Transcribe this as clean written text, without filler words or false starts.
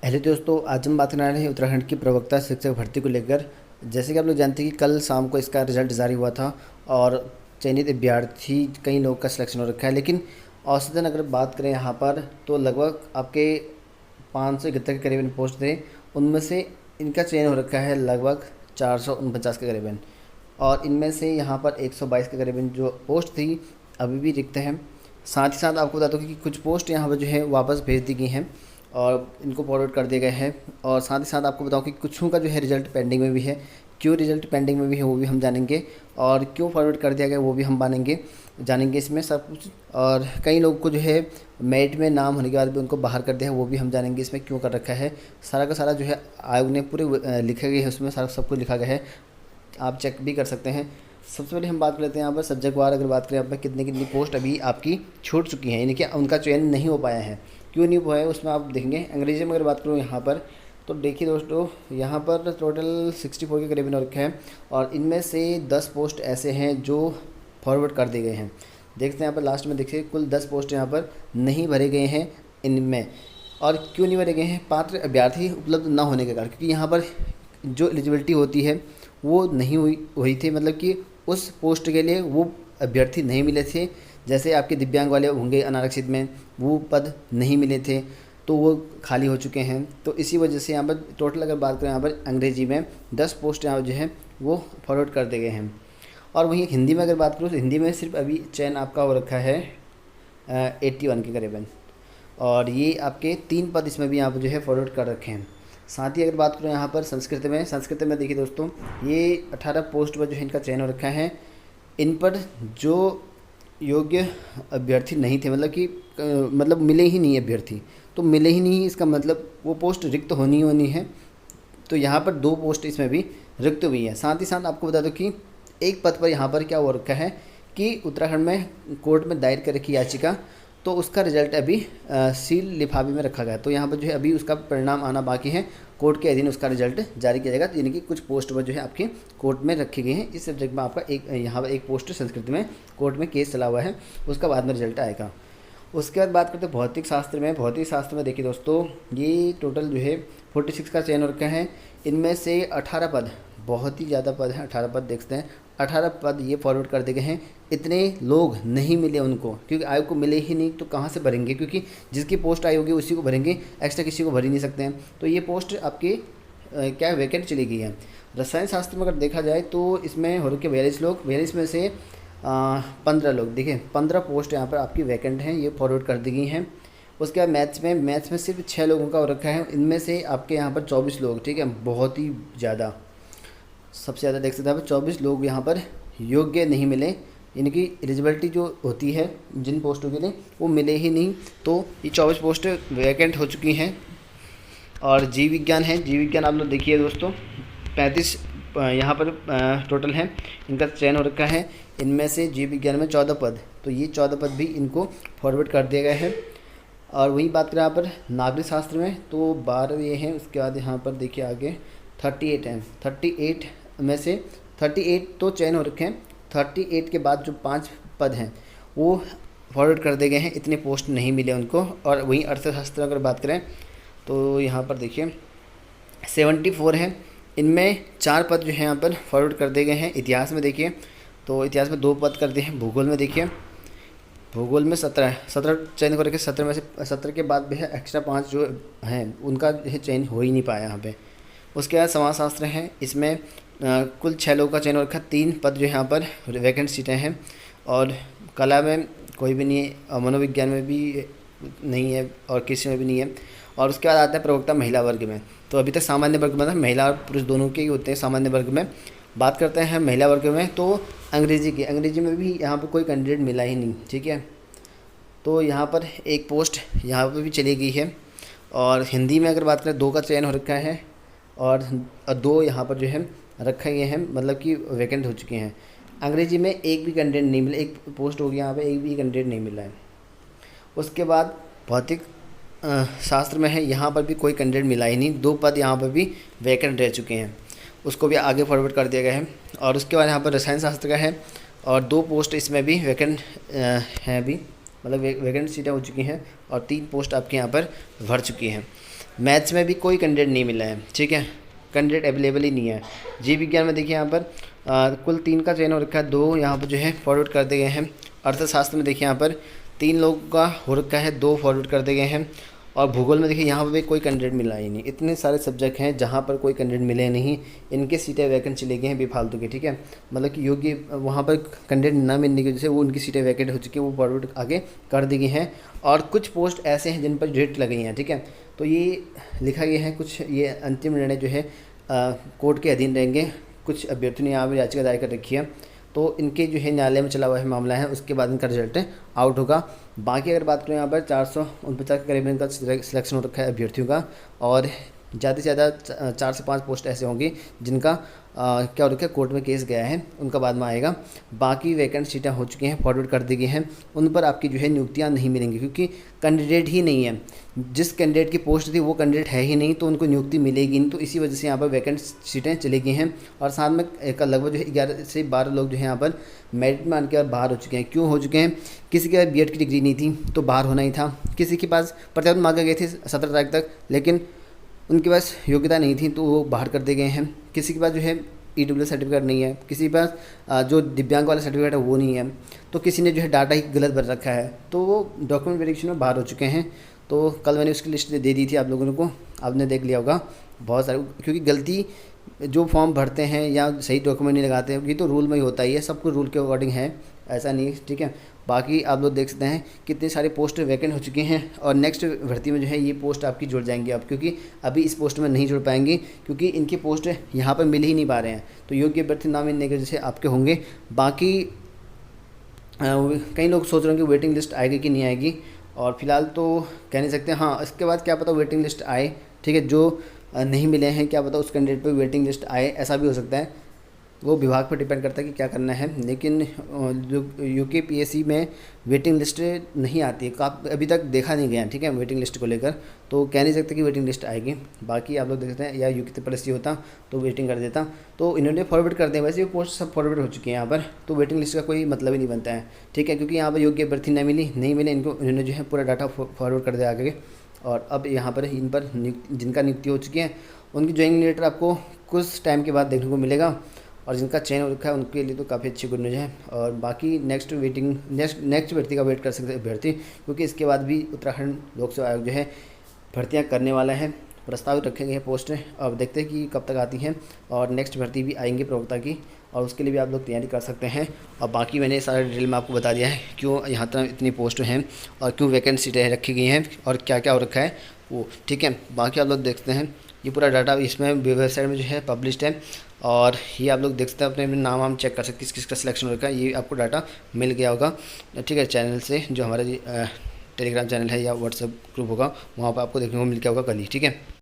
Hello दोस्तों, आज हम बात करने वाले हैं उत्तराखंड की प्रवक्ता शिक्षक भर्ती को लेकर। जैसे कि आप लोग जानते हैं कि कल शाम को इसका रिजल्ट जारी हुआ था और चयनित अभ्यर्थी कई लोगों का सिलेक्शन हो रखा है। लेकिन औसतन अगर बात करें यहाँ पर तो लगभग आपके 571 के करीबन पोस्ट थे। उनमें से इनका चयन हो रखा है लगभग 449 के करीबन, और इनमें से यहाँ पर 122 के करीबन जो पोस्ट थी अभी भी रिक्त हैं। साथ ही साथ आपको बता दूँ कि कुछ पोस्ट यहाँ पर जो है वापस भेज दी गई हैं और इनको फॉरवर्ड कर दिए गए हैं। और साथ ही साथ आपको बताऊं कि कुछों का जो है रिज़ल्ट पेंडिंग में भी है। क्यों रिज़ल्ट पेंडिंग में भी है वो भी हम जानेंगे, और क्यों फॉरवर्ड कर दिया गया वो भी हम जानेंगे इसमें सब कुछ। और कई लोगों को जो है मेरिट में नाम होने के बाद भी उनको बाहर कर दिया है, वो भी हम जानेंगे इसमें क्यों कर रखा है। सारा का सारा जो है आयोग ने पूरे लिखे गए हैं, उसमें सारा सब कुछ लिखा गया है, आप चेक भी कर सकते हैं। सबसे पहले हम बात कर लेते हैं यहाँ पर सब्जेक्ट वार। अगर बात करें यहाँ पर कितनी कितनी पोस्ट अभी आपकी छूट चुकी हैं, यानी कि उनका चयन नहीं हो पाया है। क्यों नहीं हुआ है उसमें आप देखेंगे। अंग्रेजी में अगर बात करूँ यहाँ पर तो देखिए दोस्तों, यहाँ पर टोटल 64 के करीब रखे हैं और इनमें से 10 पोस्ट ऐसे हैं जो फॉरवर्ड कर दिए गए हैं। देखते हैं यहाँ पर लास्ट में देखिए कुल 10 पोस्ट यहाँ पर नहीं भरे गए हैं इनमें। और क्यों नहीं भरे गए हैं? पात्र अभ्यर्थी उपलब्ध ना होने के कारण, क्योंकि यहाँ पर जो एलिजिबिलिटी होती है वो नहीं हुई थी, मतलब कि उस पोस्ट के लिए वो अभ्यर्थी नहीं मिले थे। जैसे आपके दिव्यांग वाले होंगे अनारक्षित में, वो पद नहीं मिले थे तो वो खाली हो चुके हैं। तो इसी वजह से यहाँ पर टोटल अगर बात करें यहाँ पर अंग्रेजी में 10 पोस्ट यहाँ जो है वो फॉरवर्ड कर दिए गए हैं। और वहीं हिंदी में अगर बात करूँ तो हिंदी में सिर्फ अभी चयन आपका हो रखा है 81 के करीबन, और ये आपके 3 पद इसमें भी यहाँ पर जो है फॉरवर्ड कर रखे हैं। साथ ही अगर बात करूँ यहाँ पर संस्कृत में देखिए दोस्तों, ये 18 पोस्ट पर जो है इनका चयन हो रखा है। इन पर जो योग्य अभ्यर्थी नहीं थे, मतलब कि मतलब मिले ही नहीं अभ्यर्थी, तो मिले ही नहीं इसका मतलब वो पोस्ट रिक्त होनी है। तो यहाँ पर 2 पोस्ट इसमें भी रिक्त हुई है। साथ ही साथ आपको बता दो कि एक पद पर यहाँ पर क्या हो रखा है कि उत्तराखंड में कोर्ट में दायर कर रखी याचिका, तो उसका रिजल्ट अभी सील लिफाफे में रखा गया। तो यहाँ पर जो है अभी उसका परिणाम आना बाकी है। कोर्ट के अधीन उसका रिजल्ट जारी किया जाएगा, यानी कि कुछ पोस्ट पर जो है आपके कोर्ट में रखी गई हैं। इस सब्जेक्ट में आपका यहाँ पर एक पोस्ट संस्कृत में कोर्ट में केस चला हुआ है, उसका बाद में रिजल्ट आएगा। उसके बाद बात करते हैं भौतिक शास्त्र में। भौतिक शास्त्र में देखिए दोस्तों, ये टोटल जो है 46 का चयन हो रखा है। इनमें से 18 पद, बहुत ही ज़्यादा पद हैं, 18 पद देखते हैं। 18 पद ये फॉरवर्ड कर दिए गए हैं। इतने लोग नहीं मिले उनको, क्योंकि आयोग को मिले ही नहीं तो कहाँ से भरेंगे, क्योंकि जिसकी पोस्ट आई होगी उसी को भरेंगे, एक्स्ट्रा किसी को भर ही नहीं सकते हैं। तो ये पोस्ट आपकी क्या वैकेंट चली गई है। रसायन शास्त्र में अगर देखा जाए तो इसमें हो रखे 42 लोग, 42 में से 15 लोग, देखिए 15 पोस्ट यहाँ पर आपकी वैकेंट हैं, ये फॉरवर्ड कर दी गई हैं। उसके बाद मैथ्स में सिर्फ 6 लोगों का हो रखा है। इनमें से आपके यहाँ पर 24 लोग, ठीक है, बहुत ही ज़्यादा, सबसे ज़्यादा देख सकते हैं आप 24 लोग यहाँ पर योग्य नहीं मिले, यानी कि एलिजिबिलिटी जो होती है जिन पोस्टों के लिए वो मिले ही नहीं। तो ये 24 पोस्ट वैकेंट हो चुकी हैं। और जीव विज्ञान है, जीव विज्ञान आप लोग देखिए दोस्तों, 35 यहाँ पर टोटल हैं, इनका चयन हो रखा है। इनमें से जीव विज्ञान में 14 पद, तो ये 14 पद भी इनको फॉरवर्ड कर दिया गया है। और वही बात करें यहाँ पर नागरिक शास्त्र में तो 12 ये हैं। उसके बाद यहाँ पर देखिए आगे 38 हैं। 38 में से 38 तो चयन हो रखे हैं। 38 के बाद जो 5 पद हैं वो फॉरवर्ड कर दिए गए हैं, इतने पोस्ट नहीं मिले उनको। और वहीं अर्थशास्त्र अगर बात करें तो यहाँ पर देखिए 74 हैं। इनमें 4 पद जो है यहाँ पर फॉरवर्ड कर दिए गए हैं। इतिहास में देखिए तो इतिहास में 2 पद कर दिए हैं। भूगोल में देखिए, भूगोल में 17 चयन करके 17 में से 17 के बाद भी है एक्स्ट्रा 5 जो हैं उनका जो है चयन हो ही नहीं पाया यहाँ पे। उसके बाद समाजशास्त्र है, इसमें कुल 6 लोगों का चयन हो रखा है। 3 पद जो यहाँ पर वैकेंट सीटें हैं। और कला में कोई भी नहीं है, मनोविज्ञान में भी नहीं है और कृषि में भी नहीं है। और उसके बाद आता है प्रवक्ता महिला वर्ग में। तो अभी तक सामान्य वर्ग में था, महिला और पुरुष दोनों के ही होते हैं सामान्य वर्ग में। बात करते हैं महिला वर्ग में तो अंग्रेजी में भी यहाँ पर कोई कैंडिडेट मिला ही नहीं, ठीक है। तो यहाँ पर एक पोस्ट यहाँ पर भी चली गई है। और हिंदी में अगर बात करें 2 का चयन हो रखा है और 2 यहाँ पर जो है रखे गए हैं, मतलब कि वैकेंट हो चुके हैं। अंग्रेजी में एक भी कैंडिडेट नहीं मिला, एक पोस्ट हो गया यहाँ पे, एक भी कैंडिडेट नहीं मिला है। उसके बाद भौतिक शास्त्र में है, यहाँ पर भी कोई कैंडिडेट मिला ही नहीं। 2 पद यहाँ पर भी वैकेंट रह चुके हैं, उसको भी आगे फॉरवर्ड कर दिया गया है। और उसके बाद यहाँ पर रसायन शास्त्र का है और 2 पोस्ट इसमें भी वैकेंट हैं अभी, मतलब वैकेंट सीटें हो चुकी हैं और 3 पोस्ट आपके यहाँ पर भर चुकी हैं। मैथ्स में भी कोई कैंडिडेट नहीं मिला है, ठीक है, कैंडिडेट अवेलेबल ही नहीं है। जीव विज्ञान में देखिए यहाँ पर कुल 3 का चयन हो रखा है, 2 यहाँ पर जो है फॉरवर्ड कर दिए गए हैं। अर्थशास्त्र में देखिए यहाँ पर 3 लोगों का हो रखा है, 2 फॉरवर्ड कर दिए गए हैं। और भूगोल में देखिए यहाँ पर भी कोई कैंडिडेट मिला ही नहीं। इतने सारे सब्जेक्ट हैं जहाँ पर कोई कैंडिडेट मिले नहीं, इनके सीटें वैकेंट चले गए हैं बेफालतू के, ठीक है। मतलब कि योग्य वहाँ पर कैंडिडेट ना मिलने की वजह से वो उनकी सीटें वैकेंट हो चुकी हैं, वो फॉरवर्ड आगे कर दी गई हैं। और कुछ पोस्ट ऐसे हैं जिन पर डेट लग गई हैं, ठीक है। तो ये लिखा गया है कुछ, ये अंतिम निर्णय जो है कोर्ट के अधीन रहेंगे। कुछ अभ्यर्थियों ने यहाँ पर याचिका दायर कर रखी है, तो इनके जो है न्यायालय में चला हुआ है मामला है, उसके बाद इनका रिजल्ट आउट होगा। बाकी अगर बात करें यहाँ पर 449 के करीब इनका सिलेक्शन हो रखा है अभ्यर्थियों का, और ज़्यादा से ज़्यादा 4 से 5 पोस्ट ऐसे होंगी जिनका क्या हो रखा है कोर्ट में केस गया है, उनका बाद में आएगा। बाकी वैकेंट सीटें हो चुकी हैं, फॉरवर्ड कर दी गई हैं, उन पर आपकी जो है नियुक्तियाँ नहीं मिलेंगी क्योंकि कैंडिडेट ही नहीं है। जिस कैंडिडेट की पोस्ट थी वो कैंडिडेट है ही नहीं, तो उनको नियुक्ति मिलेगी नहीं। तो इसी वजह से यहाँ पर वैकेंट सीटें चली गई हैं। और साथ में एक लगभग जो है 11 से 12 लोग जो है यहाँ पर मेरिट में आने के बाद बाहर हो चुके हैं। क्यों हो चुके हैं? किसी के पास बीएड की डिग्री नहीं थी तो बाहर होना ही था, किसी के पास प्रत्यावर्तन मांगे गए थे 17 तारीख तक, लेकिन उनके पास योग्यता नहीं थी तो वो बाहर कर दिए गए हैं। किसी के पास जो है ईडब्ल्यूएस सर्टिफिकेट नहीं है, किसी के पास जो दिव्यांग वाला सर्टिफिकेट है वो नहीं है, तो किसी ने जो है डाटा ही गलत भर रखा है, तो वो डॉक्यूमेंट वेरिफिकेशन में बाहर हो चुके हैं। तो कल मैंने उसकी लिस्ट दे दी थी आप लोगों को, आपने देख लिया होगा बहुत सारे, क्योंकि गलती जो फॉर्म भरते हैं या सही डॉक्यूमेंट नहीं लगाते हैं, ये तो रूल में ही होता ही है, सब कुछ रूल के अकॉर्डिंग है, ऐसा नहीं है, ठीक है। बाकी आप लोग देख सकते हैं कितने सारे पोस्ट वैकेंट हो चुके हैं, और नेक्स्ट भर्ती में जो है ये पोस्ट आपकी जुड़ जाएंगी आप, क्योंकि अभी इस पोस्ट में नहीं जुड़ पाएंगी क्योंकि इनकी पोस्ट यहाँ पर मिल ही नहीं पा रहे हैं। तो योग्य अभ्यर्थी ना मिलने की वजह से आपके होंगे। बाकी कई लोग सोच रहे हैं कि वेटिंग लिस्ट आएगी कि नहीं आएगी, और फिलहाल तो कह नहीं सकते। हाँ, इसके बाद क्या पता वेटिंग लिस्ट आए, ठीक है, जो नहीं मिले हैं क्या पता उस कैंडिडेट पे वेटिंग लिस्ट आए, ऐसा भी हो सकता है। वो विभाग पर डिपेंड करता है कि क्या करना है। लेकिन जो यूकेपीएससी में वेटिंग लिस्ट नहीं आती है, अभी तक देखा नहीं गया, ठीक है, वेटिंग लिस्ट को लेकर, तो कह नहीं सकते कि वेटिंग लिस्ट आएगी। बाकी आप लोग देखते हैं, या यूकेपीएससी होता तो वेटिंग कर देता, तो इन्होंने फॉरवर्ड कर दिया। वैसे ये पोस्ट सब फॉरवर्ड हो चुकी हैं यहाँ पर, तो वेटिंग लिस्ट का कोई मतलब ही नहीं बनता है, ठीक है, क्योंकि यहाँ पर योग्य अभ्यर्थी नहीं मिले, इनको इन्होंने जो है पूरा डाटा फॉरवर्ड कर दिया आगे। और अब यहाँ पर इन पर जिनका नियुक्ति हो चुकी है उनकी ज्वाइनिंग लेटर आपको कुछ टाइम के बाद देखने को मिलेगा, और जिनका चयन हो रखा है उनके लिए तो काफ़ी अच्छी गुड न्यूज़ है। और बाकी नेक्स्ट भर्ती का वेट कर सकते हैं अभ्यर्थी, क्योंकि इसके बाद भी उत्तराखंड लोक सेवा आयोग जो है भर्तियां करने वाला है, प्रस्ताव रखे गए पोस्टें। अब देखते हैं कि कब तक आती हैं, और नेक्स्ट भर्ती भी आएंगी प्रवक्ता की, और उसके लिए भी आप लोग तैयारी कर सकते हैं। और बाकी मैंने सारा डिटेल में आपको बता दिया है क्यों यहाँ तक इतनी पोस्ट हैं और क्यों वैकेंट सीटें रखी गई हैं और क्या क्या हो रखा है वो, ठीक है। बाकी आप लोग देखते हैं ये पूरा डाटा इसमें वेबसाइट में जो है पब्लिश्ड है, और ये आप लोग देख सकते हैं, अपने नाम हम चेक कर सकते हैं किस किस का सिलेक्शन हो रखा है, ये आपको डाटा मिल गया होगा, ठीक है, चैनल से, जो हमारा टेलीग्राम चैनल है या व्हाट्सएप ग्रुप होगा वहाँ पर आपको देखने को मिल गया होगा कल ही, ठीक है।